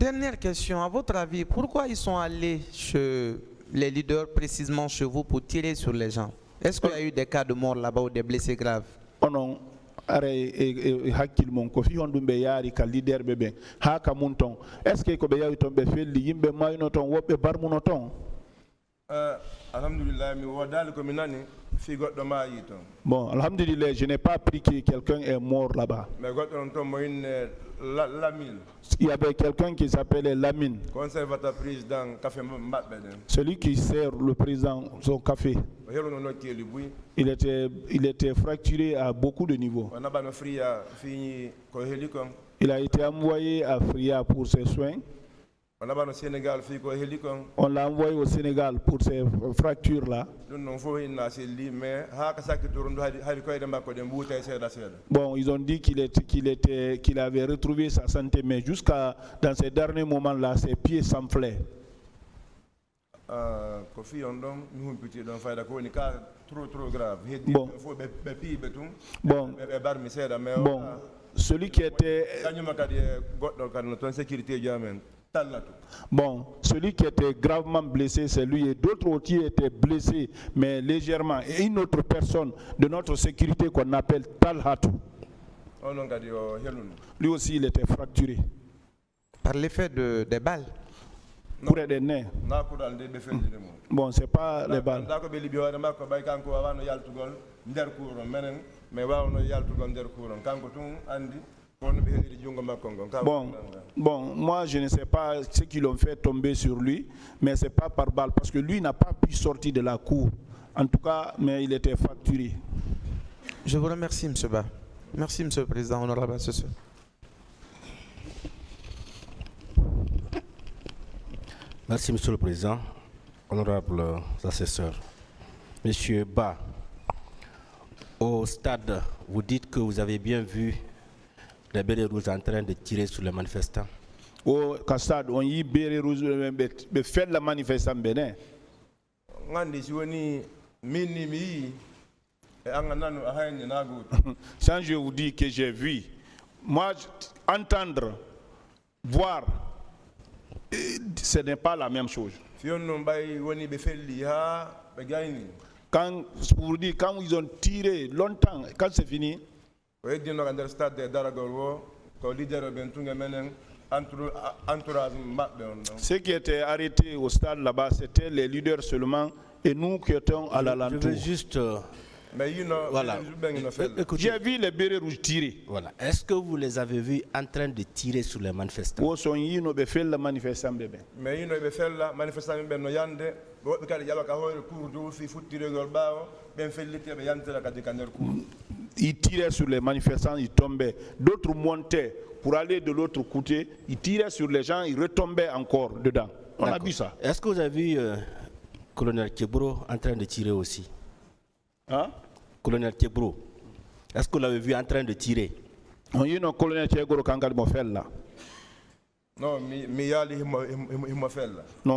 Dernière question, à votre avis, pourquoi ils sont allés chez les leaders précisément chez vous pour tirer sur les gens? Est-ce qu'il y a eu des cas de mort là-bas ou des blessés graves? Oh non. Are hakkil mon ko fi hondum be yaari ka leader be ben ha ka mun ton est ce que ko be yawi ton be felli yimbe mayno ton wobbe barmuno ton alhamdulillah mi wodali ko mi nani fi goddo maayi ton. Bon, alhamdulillah, je n'ai pas appris que quelqu'un est mort là-bas. Mais goddo non ton moyin Lamine. Il y avait quelqu'un qui s'appelait Lamine. Conservateur président café mabbe den. Celui qui sert le président son café. Helo no keli buy. Il était fracturé à beaucoup de niveaux. On a ba no fria fi ko heli kon. Il a été envoyé à Fria pour ses soins. On a ba no Sénégal fi ko heli kon. On l'a envoyé au Sénégal pour ces fractures là. Bon, ils ont dit qu'il avait retrouvé sa santé, mais jusqu'à dans ces derniers moments là, ses pieds s'enflaient. Bon. Bon, celui qui était bon, celui qui était gravement blessé, c'est lui, et d'autres aussi étaient blessés, mais légèrement. Et une autre personne de notre sécurité qu'on appelle Talhatou, lui aussi il était fracturé. Par l'effet des balles? Pour des nerfs. Bon, c'est pas les balles. Bon, moi je ne sais pas ce qu'ils l'ont fait tomber sur lui, mais c'est pas par balle, parce que lui n'a pas pu sortir de la cour. En tout cas, mais il était fracturé. Je vous remercie, M. Ba. Merci, M. le Président, honorable assesseur. Merci, Monsieur le Président, honorable assesseur. Monsieur Ba, au stade, vous dites que vous avez bien vu les bérets rouges en train de tirer sur les manifestants. Au stade, on y bérets rouges de faire la manifestation bénin. Quand je vous dis que j'ai vu, moi, entendre, voir, ce n'est pas la même chose. Quand, pour dire, quand ils ont tiré longtemps, quand c'est fini, ceux qui étaient arrêtés au stade là-bas, c'était les leaders seulement, et nous qui étions à l'alentour. Je veux juste... voilà. J'ai vu les bérets rouges tirer. Voilà. Est-ce que vous les avez vus en train de tirer sur les manifestants? Ils tiraient sur les manifestants, ils tombaient. D'autres montaient pour aller de l'autre côté. Ils tiraient sur les gens, ils retombaient encore dedans. On a vu ça. Est-ce que vous avez vu colonel Kebro en train de tirer aussi? Hein? Colonel Kebro, est-ce que vous l'avez vu en train de tirer? Non,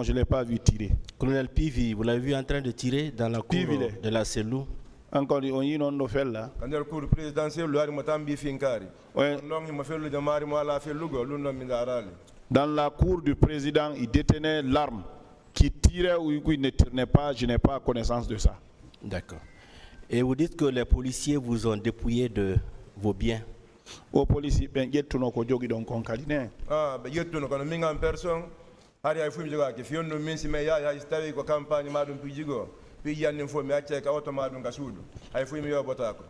je ne l'ai pas vu tirer. Colonel Pivi, vous l'avez vu en train de tirer dans la cour de la Cellou? Encore, on y non no fait là. Dans la cour du président, il détenait l'arme qui tirait ou qui ne tirait pas. Je n'ai pas connaissance de ça. D'accord. Et vous dites que les policiers vous ont dépouillé de vos biens. Aux policiers, ben yetu no ko jogi don kon kaline. Ah, ben yetu no kono minga en personne. Hari ay fumi joga ke fionno min si me ya stawi ko campagne madum pijigo.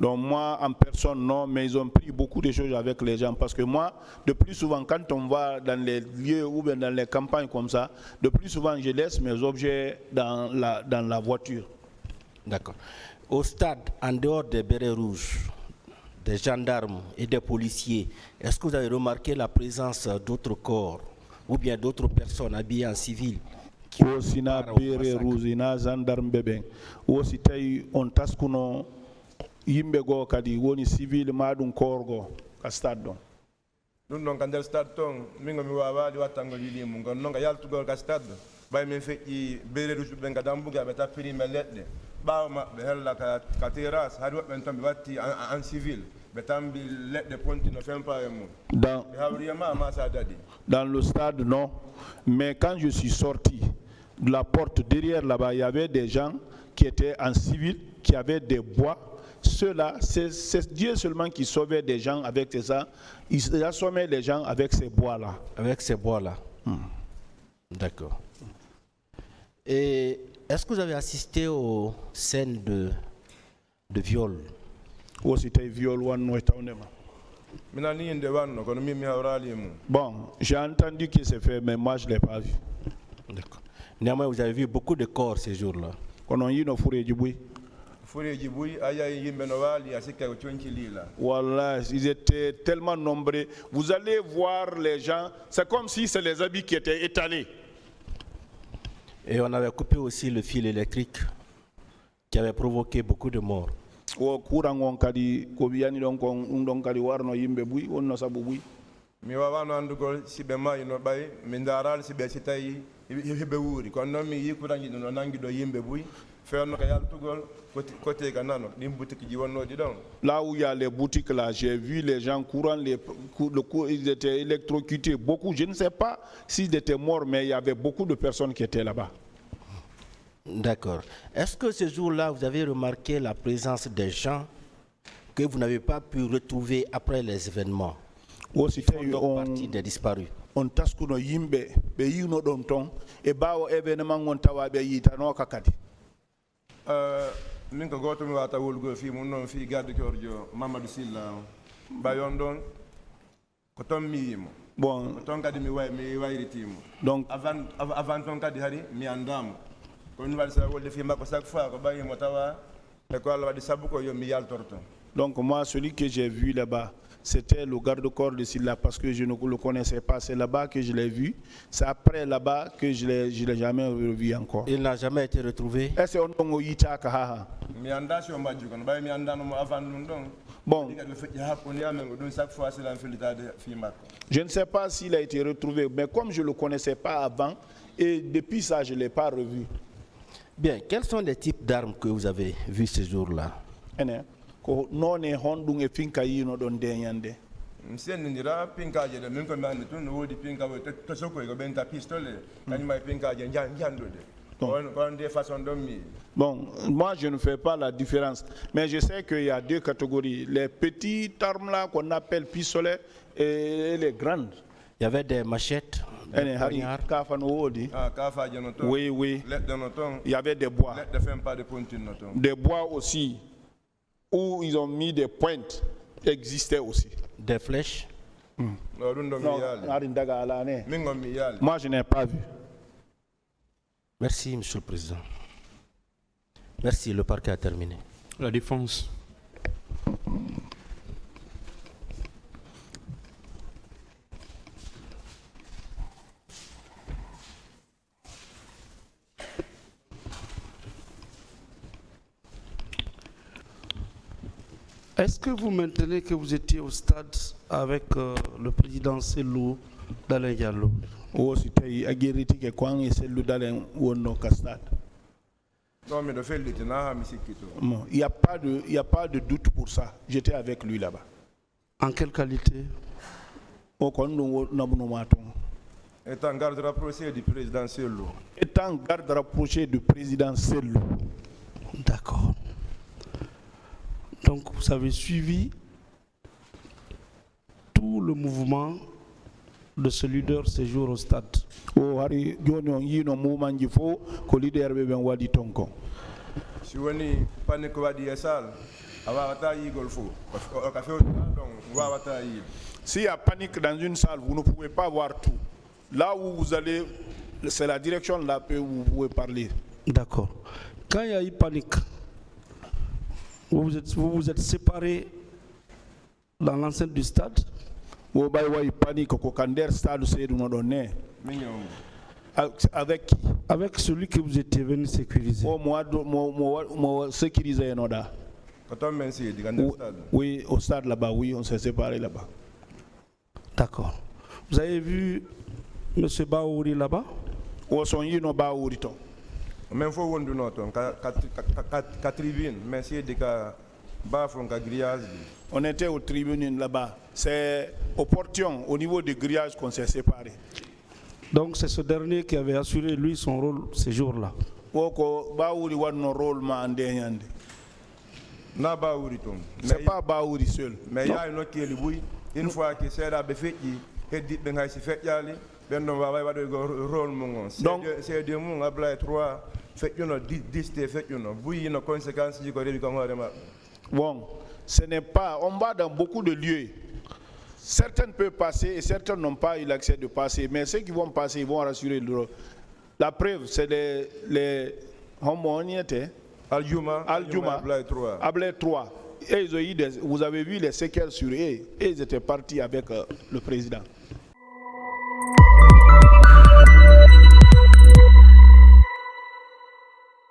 Donc moi en personne non, mais ils ont pris beaucoup de choses avec les gens, parce que moi de plus souvent quand on va dans les lieux ou bien dans les campagnes comme ça, de plus souvent je laisse mes objets dans la voiture. D'accord. Au stade, en dehors des bérets rouges, des gendarmes et des policiers, est-ce que vous avez remarqué la présence d'autres corps ou bien d'autres personnes habillées en civil? Aussi na bere rouge na gendarme bebe aussi tay on taskuno yimbe go kadi woni civil madum korgo ka stade don dun non kan der stade ton mingo mi wawa di watango lili mun gon non ga yaltu gol ka stade bay min feƴƴi bere rouge be gadam buga be tapiri me ledde bawo mabbe hella ka terrasse hadi wobben ton be watti en civil betambi let de ponti no fempa emu Dans, havriyama ma sa dadi dans le stade, non. Mais quand je suis sorti de la porte derrière là-bas, il y avait des gens qui étaient en civil, qui avaient des bois. Ceux-là, c'est Dieu seulement qui sauvait des gens avec ça. Il assommait les gens avec ces bois-là. Avec ces bois-là. D'accord. Et est-ce que vous avez assisté aux scènes de viol? Ou c'était viol ou non, mina ni inde wanno kono mi hawrali mu bon, j'ai entendu que c'est fait, mais moi je ne l'ai pas vu. D'accord. Néanmoins, vous avez vu beaucoup de corps ces jours-là. Kono yino fure jibui. fureji buy aya yimbe no wali asika ko cionci lila Voilà, ils étaient tellement nombreux. Vous allez voir les gens, c'est comme si c'est les habits qui étaient étalés. Et on avait coupé aussi le fil électrique qui avait provoqué beaucoup de morts. O courant on kadi ko biyani don ko don kadi warno yimbe buy wonno sabu buy. mi wawano andugol sibe mayi no bay mi daral sibe si tawi hebe wuuri kono noon mi yikuranji no nangi do yimbe buy feewno ko yaltugol côté ga nano ɗin boutique ji wonnoɗi ɗon. Là où il y a les boutiques là, j'ai vu les gens courant, ils étaient électrocutés. Beaucoup, je ne sais pas s'ils étaient morts, mais il y avait beaucoup de personnes qui étaient là-bas. D'accord. Est-ce que ce jour-là, vous avez remarqué la présence des gens que vous n'avez pas pu retrouver après les événements? Donc partie des disparus. On taskuno yimbe be yino don ton e bawo événement on tawa be yitano kakadi. Min ko goto mi wata wolgo fi mun non fi garde cordio Mamadou Silla bayon don ko ton mi yimo Bon, ton kadi mi wayritimo donc avant ton kadi hari mi andam ko ni wadi sa wolde fi makko chaque fois ko bayimo tawa e ko Allah wadi sabu ko yo mi yaltorto. Donc moi, celui que j'ai vu là-bas, c'était le garde-corps de Silla parce que je ne le connaissais pas. C'est là-bas que je l'ai vu. C'est après là-bas que je l'ai jamais revu encore. Il n'a jamais été retrouvé. Est-ce qu'on a eu ça? Mi anda si on badju kono bay mi anda no avant dum don. Bon, je ne sais pas s'il a été retrouvé, mais comme je ne le connaissais pas avant, et depuis ça, je ne l'ai pas revu. Bien, quels sont les types d'armes que vous avez vus ce jour-là? Non, ne hondung e finka yino don denyande. Msendira pinka je de min ko mande tun wodi pinka wo to soko ko benta pistolet kany may pinka je njandode. On des façons de mi. Bon, moi je ne fais pas la différence, mais je sais qu'il y a deux catégories. Les petites armes là qu'on appelle pistolets et les grandes. Il y avait des machettes. Oui, oui. Il y avait des bois. Des bois aussi, où ils ont mis des pointes, existaient aussi. Des flèches. Non, moi je n'ai pas vu. Merci, Monsieur le Président. Merci, le parquet a terminé. La défense. Est-ce que vous maintenez que vous étiez au stade avec le président Cellou Dalein Diallo? Non, mais il n'y a pas de doute pour ça. J'étais avec lui là-bas. En quelle qualité? Étant garde rapproché du président Cellou. Étant garde rapproché du président Cellou. D'accord. Donc vous avez suivi tout le mouvement de ce leader séjour au stade. Si on panique wadi esal, s'il y a panique dans une salle, vous ne pouvez pas voir tout. Là où vous allez, c'est la direction là où vous pouvez parler. D'accord. Quand il y a eu panique, vous vous êtes séparés dans l'enceinte du stade? Avec qui? Avec celui que vous étiez venu sécuriser. Oui, au stade là-bas, oui, on s'est séparés là-bas. D'accord. Vous avez vu M. Baouri là-bas? même faut on do not on tribune mais c'est de ka ba fon ka grillage bi. On était au tribunal là-bas. C'est au portion, au niveau du grillage, qu'on s'est séparés. Donc c'est ce dernier qui avait assuré lui son rôle ces jours-là. Woko Baouri wa no rôle ma andenyande. Na Baouri tom. C'est pas Baouri seul. Mais il y a une autre qui est le bruit. Une fois que c'est là, fait qui dit ben hay si fait yali, ben on va de rôle mon. C'est deux mon abla 3 fait you know 10 fait you know. Bouille une conséquence du côté du Cameroun. Bon, ce n'est pas, on va dans beaucoup de lieux. Certains peuvent passer et certains n'ont pas eu l'accès de passer. Mais ceux qui vont passer, ils vont rassurer le rôle. La preuve, c'est les homoniétés. Aljuma, Ablé 3. Et ils ont eu vous avez vu les séquelles sur eux. Et ils étaient partis avec le président.